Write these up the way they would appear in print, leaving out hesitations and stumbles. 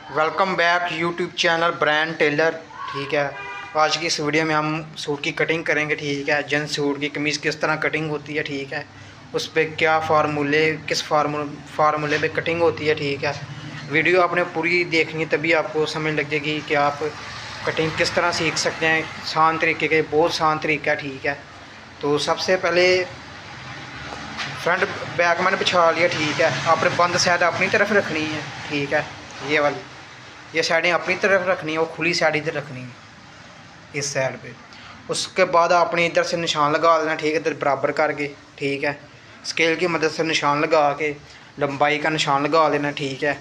Welcome back YouTube channel Brand Tailor. ठीक है, आज की इस वीडियो में हम सूट की कटिंग करेंगे। ठीक है, जेंट्स सूट की कमीज़ किस तरह कटिंग होती है। ठीक है, उस पर क्या किस फार्मूले पे कटिंग होती है। ठीक है, वीडियो आपने पूरी देखनी तभी आपको समझ लग जाएगी कि आप कटिंग किस तरह सीख सकते हैं। आसान तरीके के, बहुत आसान तरीका है। ठीक है, तो सबसे पहले फ्रंट बैक मैंने बिछा लिया। ठीक है, आपने बंद साइड अपनी तरफ रखनी है। ठीक है, ये वाली ये साइडें अपनी तरफ रखनी है और खुली साइड इधर रखनी है इस साइड पे। उसके बाद आपने इधर से निशान लगा देना। ठीक है, इधर बराबर करके। ठीक है, स्केल की मदद से निशान लगा के लंबाई का निशान लगा लेना। ठीक है,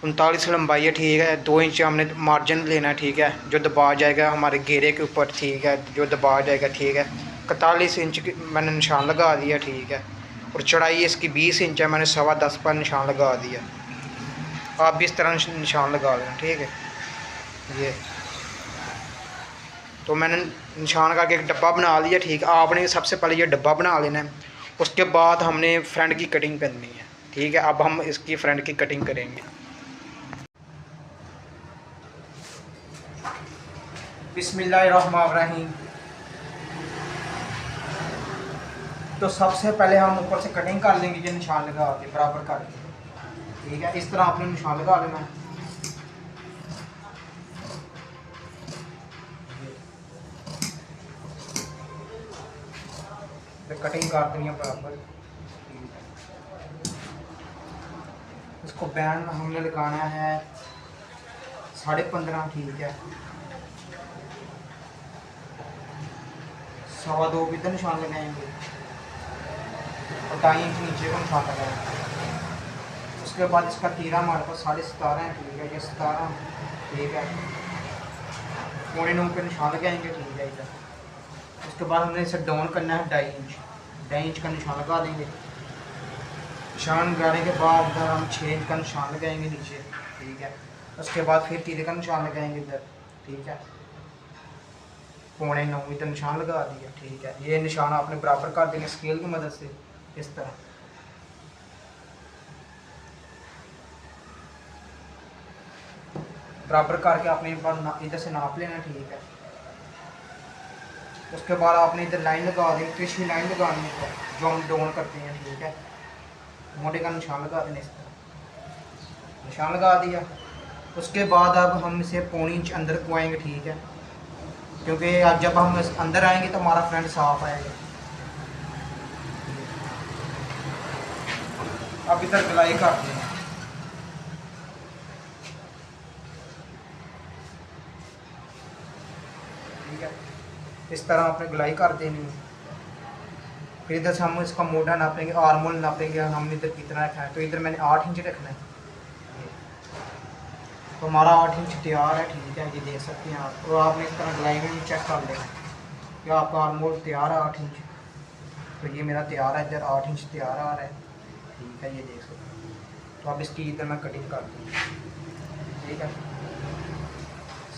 39 लंबाई है। ठीक है, 2 इंच हमने मार्जिन लेना है। ठीक है, जो दबा जाएगा हमारे घेरे के ऊपर। ठीक है, जो दबा जाएगा। ठीक है, 41 इंच की मैंने निशान लगा दिया। ठीक है, और चौड़ाई इसकी 20 इंच है। मैंने 10.25 पर निशान लगा दिया। आप भी इस तरह निशान लगा लेना। ठीक है, ये तो मैंने निशान करके एक डब्बा बना लिया। ठीक है, आपने सबसे पहले ये डब्बा बना लेना है। उसके बाद हमने फ्रंट की कटिंग करनी है। ठीक है, अब हम इसकी फ्रंट की कटिंग करेंगे। बिस्मिल्लाहिर्रहमानिर्रहीम। तो सबसे पहले हम ऊपर से कटिंग कर लेंगे, ये निशान लगा के बराबर करके। ठीक है, इस तरह आपने निशान लगा लेना है। तो कटिंग कर देनी है बराबर। इसको बैंड हमने लगाना है 15.5। ठीक है, 2.25 भी तो निशान लगाएंगे और 2.5 इंच नीचे को निशान लगाएंगे। उसके बाद इसका तीरा हमारे पास 17.5 है। ठीक है, ये 17। ठीक है, 8.25 पे निशान लगाएंगे। ठीक है, इधर उसके बाद हमने इसे डाउन करना है 2.5 इंच का निशान लगा देंगे। निशान लगाने के बाद इधर हम 6 इंच का निशान लगाएंगे नीचे। ठीक है, उसके बाद फिर तीरे का निशान लगाएंगे इधर। ठीक है, 8.25 इधर निशान लगा दिया। ठीक है, ये निशान आपने बराबर कर देंगे स्केल की मदद से इस तरह। बराबर करके आपने एक बार इधर से नाप लेना। ठीक है, उसके बाद आपने इधर लाइन लगा दी, तिरछी लाइन लगानी है जो हम डाउन करते हैं। ठीक है, मोटे का निशान लगा देना इस तरह, निशान लगा दिया। उसके बाद अब हम इसे 1.25 इंच अंदर कुआएंगे। ठीक है, क्योंकि आज जब हम अंदर आएंगे तो हमारा फ्रंट साफ आएगा। अब इधर गलाई कर दें। ठीक है, इस तरह आपने गलाई कर देनी है। फिर इधर से हम इसका मोटा नापेंगे, आर्मोल नापेंगे। हमने इधर कितना रखना है, तो इधर मैंने 8 इंच रखना है। तो हमारा 8 इंच तैयार है। ठीक है, ये देख सकते हैं आप। तो आपने इस तरह गलाई में चेक कर लेना कि आपका आर्मोल तैयार है 8 इंच। तो ये मेरा तैयार है, इधर 8 इंच तैयार आ रहा है। ठीक है, ये देख सकते हैं। तो अब इसकी इधर मैं कटिंग कर दूँ। ठीक है,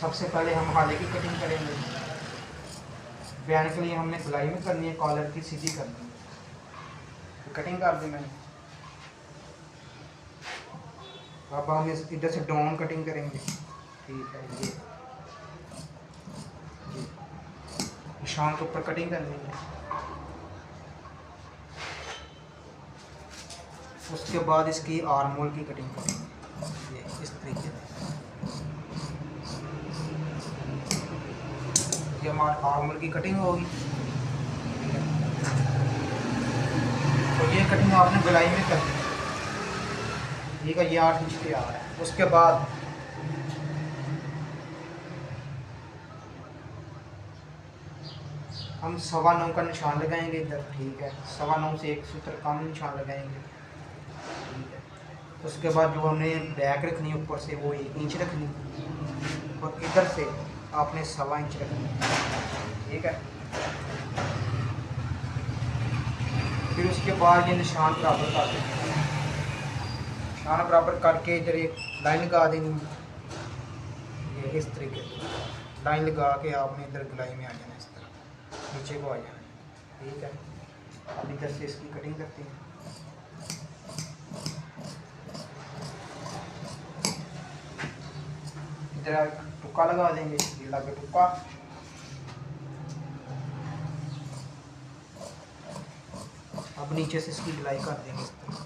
सबसे पहले हम हाले की कटिंग करेंगे। बयान के लिए हमने गलाई में करनी है, कॉलर की सीधी करनी है। तो कटिंग कर दी मैंने। अब हम इधर से डाउन कटिंग करेंगे। ठीक है, ये निशान के ऊपर कटिंग करनी है। उसके बाद इसकी आर्मोल की कटिंग करेंगे, ये इस तरीके से। ये हमारी आर्मोल की कटिंग होगी। तो ये कटिंग आपने गलाई में करनी है। ठीक है, ये 8 इंच तैयार है। उसके बाद हम 9.25 का निशान लगाएंगे इधर। ठीक है, 9.25 से 1 सूत्र कम निशान लगाएंगे। ठीक है, उसके बाद जो हमने बैक रखनी है ऊपर से वो 1 इंच रखनी, और इधर से आपने 1.25 इंच रखनी। ठीक है, फिर उसके बाद ये निशान बराबर कर देंगे। निशान बराबर करके इधर एक लाइन लगा देनी, ये इस तरीके से लाइन लगा के आपने इधर गलाई में आ जाना, इस तरह नीचे को आ जाना। ठीक है, अब इधर से इसकी कटिंग करते हैं। इधर टुक्का लगा देंगे, ये लगे टुक्का। अब नीचे से इसकी गुलाई कर देंगे इस तरह,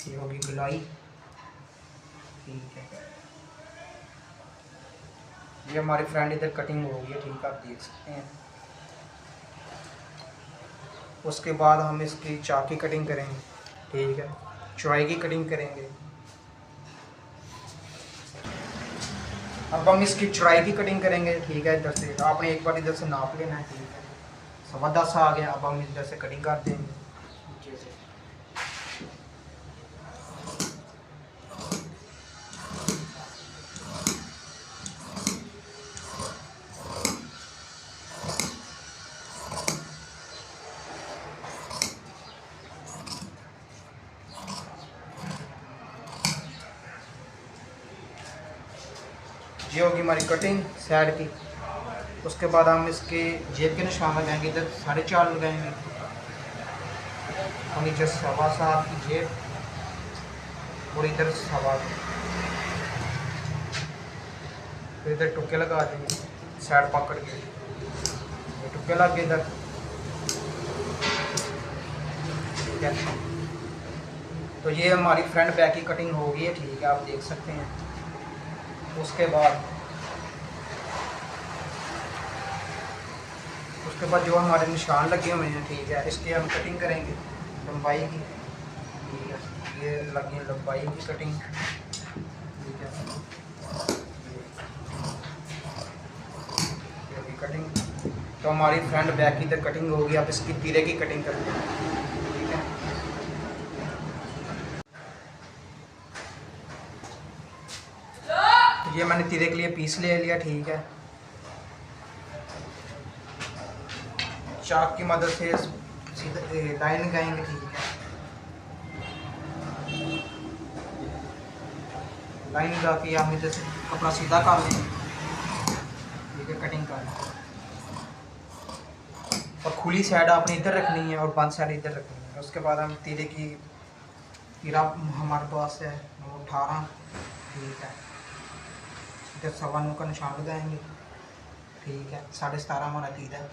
ये होगी गुलाई। ठीक है, ये हमारी फ्रेंड इधर कटिंग हो गई है, ठीक है, आप देख सकते हैं। उसके बाद हम इसकी चाक की कटिंग करेंगे, ठीक है, चौड़ाई की कटिंग करेंगे। अब हम इसकी चौड़ाई की कटिंग करेंगे, ठीक है। इधर से आपने एक बार इधर से नाप लेना है, ठीक है। 10.25 आ गया। अब हम इधर से कटिंग कर देंगे नीचे से। ये होगी हमारी कटिंग साइड की। उसके बाद हम इसके जेब के निशान लगाएंगे, इधर 4.5 लगाएंगे और नीचे 7.25 की जेब और इधर 7.25। फिर इधर टुक्के लगा देंगे साइड पकड़ के, ये टुक्के लग गए इधर, ठीक है। तो ये हमारी फ्रंट बैक की कटिंग हो गई है, ठीक है, आप देख सकते हैं। उसके बाद जो हमारे निशान लगे हुए हैं, ठीक है, इसकी हम कटिंग करेंगे लंबाई की, ठीक है। ये लगी है लंबाई की कटिंग, ठीक है, ये होगी कटिंग। तो हमारी फ्रंट बैक की तक कटिंग होगी। अब इसकी तीरे की कटिंग करते हैं, ठीक है। ये मैंने तीरे के लिए पीस ले लिया, ठीक है। चाक की मदद से सीधे लाइन लगाएंगे, ठीक है। लाइन लगा के हम इधर से कपड़ा सीधा कर लेंगे, ठीक है, कटिंग कर। और खुली साइड आपने इधर रखनी है और बंद साइड इधर रखनी है। उसके बाद हम तीरे की तीरा हमारे पास है 18, ठीक है। इधर 9.25 का निशान लगाएंगे, ठीक है। 17.5 हमारा तीरा है,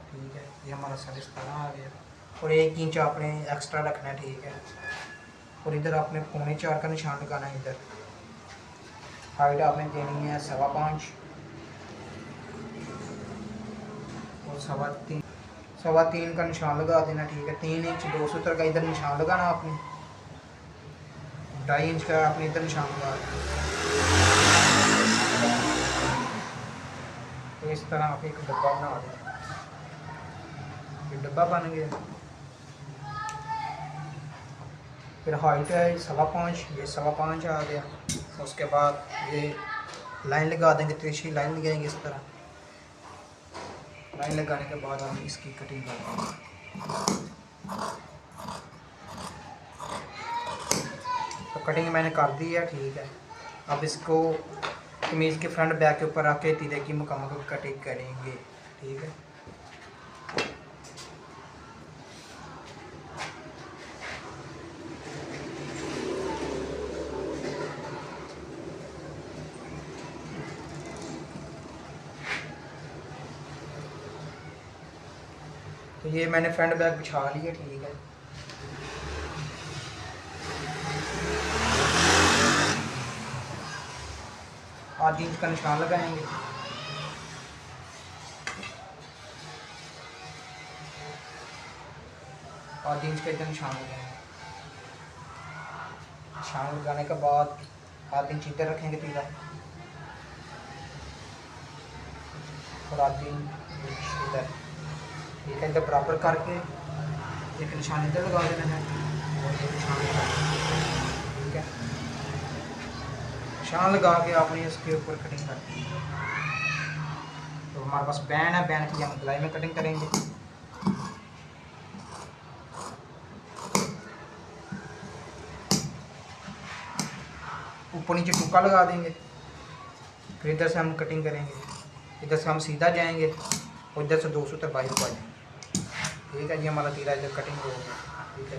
ठीक है। ये हमारा 17.5 आ गया और 1 इंच आपने एक्स्ट्रा रखना है, ठीक है। और इधर आपने 3.25 का निशान लगाना है। इधर हाइट आपने देनी है 5.25 और 3.25 का निशान लगा देना, ठीक है। 3 इंच 2 सूत्र का इधर निशान लगाना आपने, 2.5 इंच का आपने इधर निशान लगा देना। तो इस तरह आप एक डब्बा बना देना, ये डब्बा बन गया। फिर हाइट है 5.25, ये 5.25 आ गया। उसके बाद ये लाइन लगा देंगे, तिरछी लाइन लगाएंगे इस तरह। लाइन लगाने के बाद हम इसकी कटिंग करेंगे। तो कटिंग मैंने कर दी है, ठीक है। अब इसको कमीज़ के फ्रंट बैक के ऊपर रख के तीरे की मुकम्मल कटिंग करेंगे, ठीक है। तो ये मैंने फ्रंट बैक बिछा लिया, ठीक है। आधी इंच का निशान लगाएंगे, आधी इंच का इधर निशान लगाएंगे। निशान लगाने के बाद आधी इंच इधर रखेंगे तीरा और आधी इंच इधर, ठीक है। इधर बराबर करके एक निशान इधर लगा देना है और एक निशान लगा, ठीक है। निशान लगा के आपने इसके ऊपर कटिंग करनी है। तो हमारे पास बैन है, बैन की हम गलाई में कटिंग करेंगे। ऊपर नीचे टुक्का लगा देंगे। फिर इधर से हम कटिंग करेंगे, इधर से हम सीधा जाएंगे और इधर से 2 सूत्र बाजू पा जाएंगे, ठीक है। ये हमारा तीरा इधर कटिंग हो गया, ठीक है।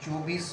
24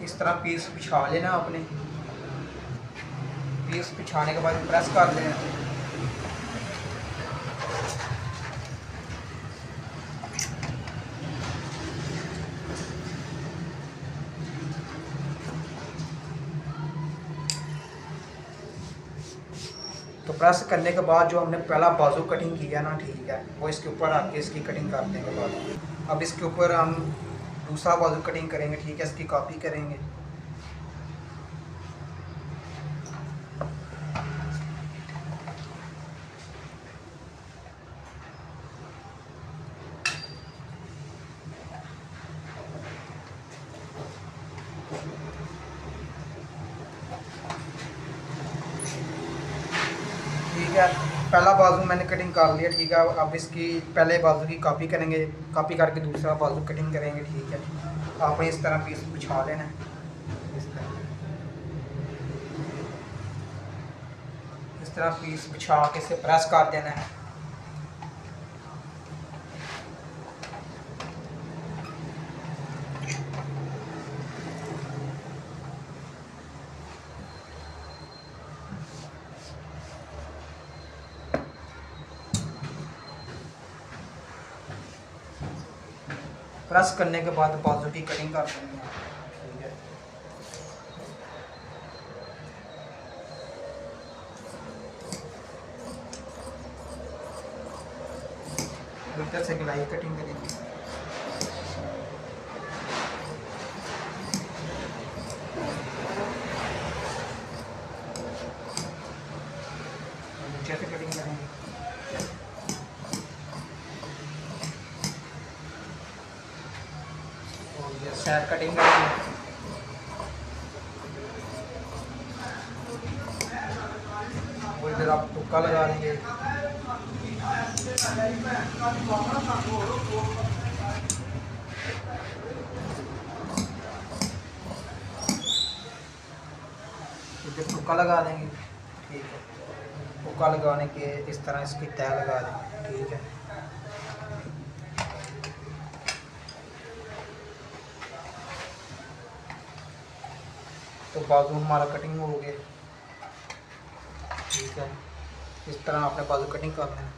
इस तरह पीस बिछा लेना अपने। पीस बिछाने के बाद प्रेस कर लेना। तो प्रेस करने के बाद जो हमने पहला बाजू कटिंग किया ना, ठीक है, वो इसके ऊपर रख के इसकी कटिंग करने के बाद अब इसके ऊपर हम दूसरा बाजू कटिंग करेंगे, ठीक है, इसकी कॉपी करेंगे। ठीक है, पहला बाजू मैंने कटिंग कर लिया, ठीक है। अब इसकी पहले बाजू की कॉपी करेंगे, कॉपी करके दूसरा बाजू कटिंग करेंगे, ठीक है। आपने इस तरह पीस बिछा लेना है, इस तरह पीस बिछा के इसे प्रेस कर देना है। प्रेस करने के बाद बाजू की कटिंग कर देंगे, ठीक है। इधर से गलाई कटिंग करेंगे। नीचे से कटिंग करेंगे। साइड कटिंग करेंगे। और इधर आप तुक्का लगा देंगे। इधर तुक्का लगा देंगे, ठीक है। तुक्का लगाने के इस तरह इसकी तय लगा देंगे, ठीक है। तो बाजू हमारा कटिंग हो गया, ठीक है। इस तरह आपने बाजू कटिंग करना है,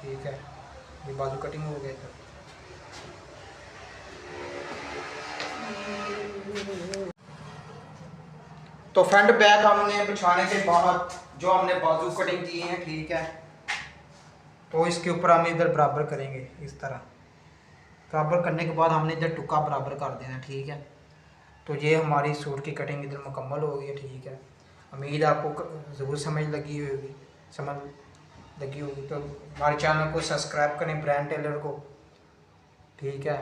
ठीक है। ये बाजू कटिंग हो गया। तो फ्रंट बैक हमने बिछाने के बाद जो हमने बाजू कटिंग की है, ठीक है, तो इसके ऊपर हम इधर बराबर करेंगे। इस तरह बराबर करने के बाद हमने इधर टुक्का बराबर कर देना, ठीक है। तो ये हमारी सूट की कटिंग इधर मुकम्मल हो गई है, ठीक है। उम्मीद आपको ज़रूर समझ लगी होगी। तो हमारे चैनल को सब्सक्राइब करें, ब्रांड टेलर को, ठीक है।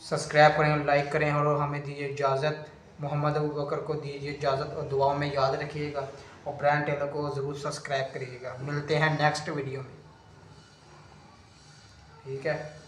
सब्सक्राइब करें, लाइक करें और हमें दीजिए इजाज़त। मोहम्मद अबू बकर को दीजिए इजाज़त और दुआओं में याद रखिएगा और ब्रांड टेलर को ज़रूर सब्सक्राइब करिएगा। मिलते हैं नेक्स्ट वीडियो में, ठीक है।